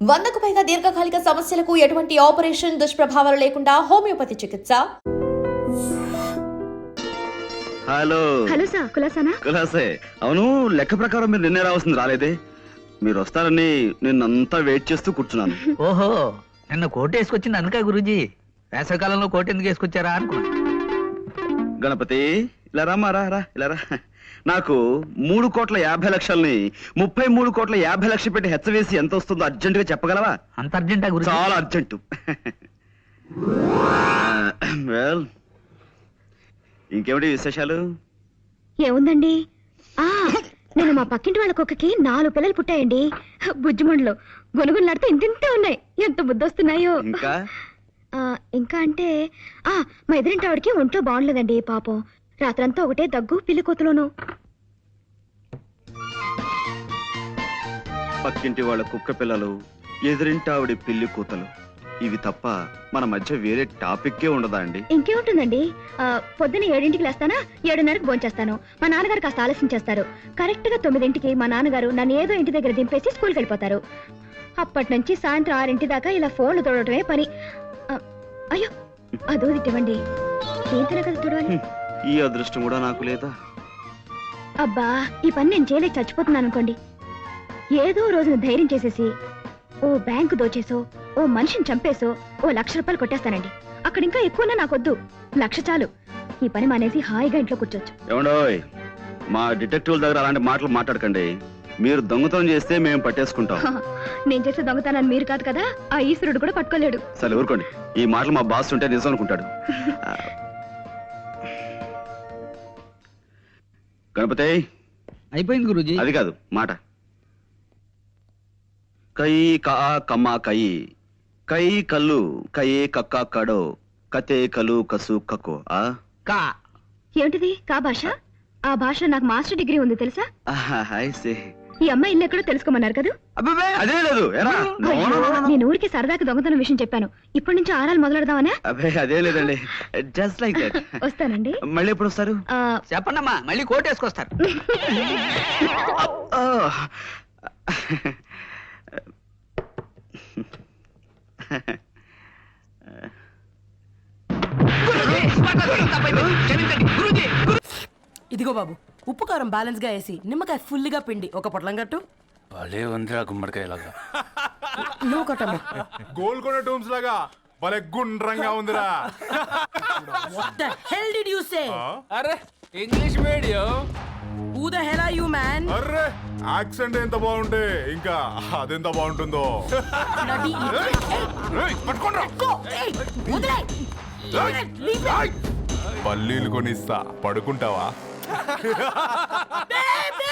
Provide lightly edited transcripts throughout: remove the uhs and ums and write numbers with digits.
100కు పైగా దీర్ఘకాలిక సమస్యలకు ఎటువంటి ఆపరేషన్ దుష్ప్రభావాలు లేకుండా హోమియోపతి చికిత్స. హలో హలో సార్, కులాసానా? కులాసే. అవును, లెక్క ప్రకారం మీరు నిన్నే రావాల్సింది, రాలేదే. మీరు వస్తారని నిన్నంతా వెయిట్ చేస్తూ కూర్చున్నాను. ఓహో, నిన్న కోట్ వేసుకొచ్చింది అనకా గురూజీ. వేసవికాలంలో కోట్ ఎందుకు వేసుకొచ్చారా అనుకున్నా. గణపతి, ఇలా రామా, రా ఇలా రా. నాకు 3,50,00,000ని 33,50,00,000 పెట్టి హెచ్చవేసి ఎంత వస్తుందో అర్జెంట్ గా చెప్పగలవా? అంత అర్జెంటా గురూజీ? చాలా అర్జెంటు. వెల్, ఇంకేమిటి విశేషాలు? ఏముందండి, నేను మా పక్కింటి వాళ్ళ కుక్కకి 4 పిల్లలు పుట్టాయండి. బుజ్జిమండలు గొనుగులాడితే ఇంతింతే ఉన్నాయి. ఎంత బుద్ధొస్తున్నాయో. ఇంకా అంటే మా ఎదురింటి ఆవిడకి ఒంట్లో బాగుండలేదండి పాపం. రాత్రంతా ఒకటే దగ్గు, పిల్లి కోతులోను. పక్కింటి వాళ్ళ కుక్క పిల్లలు, ఎదురింటి ఆవిడ పిల్లి కూతలు, ఇవి తప్ప మన మధ్య వేరే టాపిక్కే ఉండదా అండి? ఇంకేముంటుందండి, పొద్దున్న 7ంటికి లేస్తానా, 7:30కి భోంచేస్తాను. మా నాన్నగారు కాస్త ఆలస్యం చేస్తారు. కరెక్ట్ గా 9ంటికి మా నాన్నగారు నన్ను ఏదో ఇంటి దగ్గర దింపేసి స్కూల్కి వెళ్ళిపోతారు. అప్పటి నుంచి సాయంత్రం 6 దాకా ఇలా ఫోన్లు తోడటమే పని. అయ్యో, అదో ఇవ్వండి. ఏంటనే కదా చూడాలి. ఈ అదృష్టం కూడా నాకు లేదా? అబ్బా, ఈ పని నేను చేయలేక చచ్చిపోతున్నాను అనుకోండి. ఏదో రోజున ధైర్యం చేసేసి ఓ బ్యాంకు దోచేసో, ఓ మనిషిని చంపేసో ఓ 1,00,000 రూపాయలు కొట్టేస్తానండి. అక్కడ ఇంకా ఎక్కువనా నాకొద్దు, 1,00,000 చాలు. ఈ పని మానేసి హాయిగా ఇంట్లో కూర్చోచ్చు. ఏమండోయ్, మా డిటెక్టివ్ దగ్గర అలాంటి మాటలు మాట్లాడకండి. మీరు దొంగతనం చేస్తే మేము పట్టేసుకుంటాం. నేను చేసే దొంగతనాన్ని మీరు కాదు కదా, ఆ ఈశ్వరుడు కూడా పట్టుకోలేడు. సరే ఊరుకోండి, ఈ మాటలు మా బాస్ ఉంటే నిజం అనుకుంటాడు. గణపతి, అయిపోయింది గురూజీ. అది కాదు మాట. కై కా కమ్మా కై, కై కల్లు కయే కక్క కడో, కతే కలు కసు కకో. కా ఏమిటిది కా భాష? ఆ భాషలో నాకు మాస్టర్ డిగ్రీ ఉంది తెలుసా? ఈ అమ్మాయి ఇల్లు ఎక్కడో తెలుసుకోమన్నారు కదా. అదే లేదు. నేను ఊరికి సరదాకి దొంగతనం విషయం చెప్పాను. ఇప్పటి నుంచి ఆరాలు మొదలెడదామనే. అదే లేదండి, జస్ట్ లైక్ దట్. వస్తానండి. మళ్ళీ ఎప్పుడు వస్తారు? చెప్పండమ్మా, మళ్ళీ కోట్ వేసుకొస్తారు. ఇదిగో బాబు, ఉప్పు కారం బ్యాలెన్స్ గా వేసి నిమ్మకాయ ఫుల్ గా పిండి ఒక పొట్లం కట్టు. భలే ఉందిరా గుమ్మడికాయలాగా. నువ్వు కట్టమ్మా. గోల్కొండ టూమ్స్ లాగా భలే గుండ్రంగా ఉందిరా. What the hell did you say? అరే English medium. Who the hell are you, man? Array, accent ఎంత బాగుంటే ఇంకా అదెంత బాగుంటుందో. Bloody idiot. పట్టుకోండి. Go. Hey, వదిలేయ్. Leave it. పల్లీలు కొనిస్తా, పడుకుంటావా? Baby!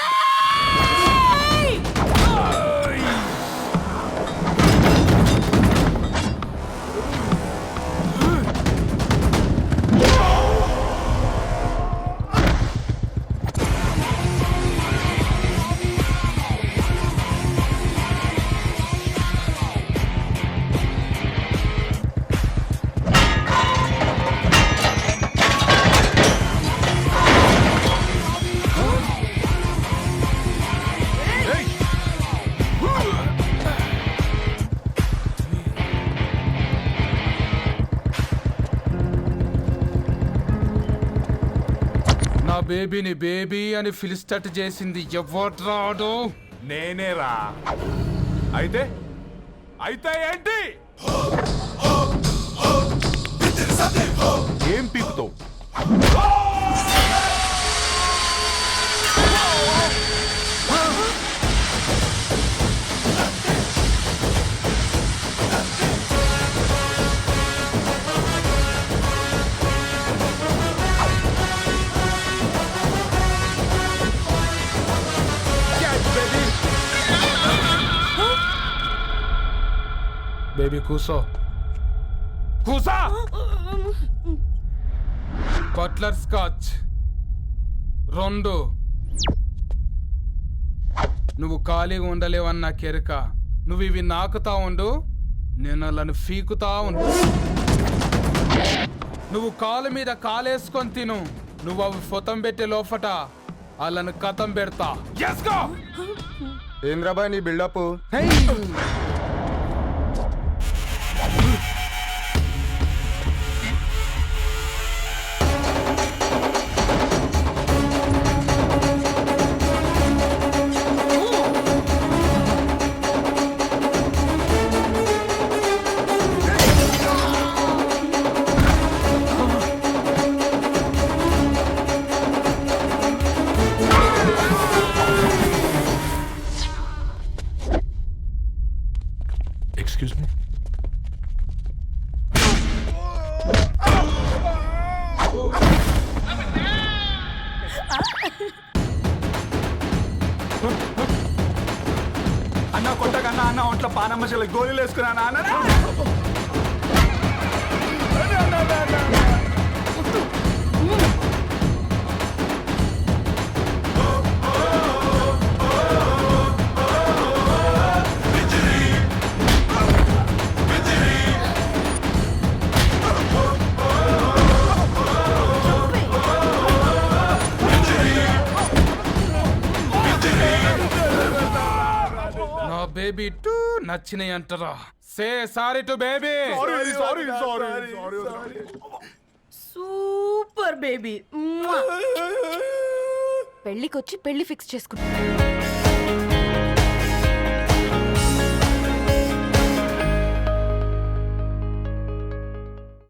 బేబీని బేబీ అని ఫిలిస్టట్ చేసింది ఎవడ్రాడు? నేనేరా. అయితే ఏంటి? ఏం పీకుతావు? బేబీ కూసో. కూసా. Butler scotch 2. నువ్వు ఖాళీగా ఉండలేవన్న కెరక. నువ్వు ఇవి నాకుతా ఉండు, నేను అలాను ఫీకుతా ఉండు. నువ్వు కాలు మీద కాలేసుకొని తిను. నువ్వు అవి ఫొతం పెట్టే లోపట అలాను కథం పెడతా. ఏంద్రాబాయ్ నీ బిల్డప్? Excuse me. అన్న కొట్టకన్నా అన్న ఒంట్లో పానమ్మ చెల్లి గోళీలు వేసుకున్నా అన్న. నా బేబీ టూ నచ్చినాయి అంటారా? Say sorry to baby. Super baby. పెళ్ళికొచ్చి పెళ్లి ఫిక్స్ చేసుకున్నా.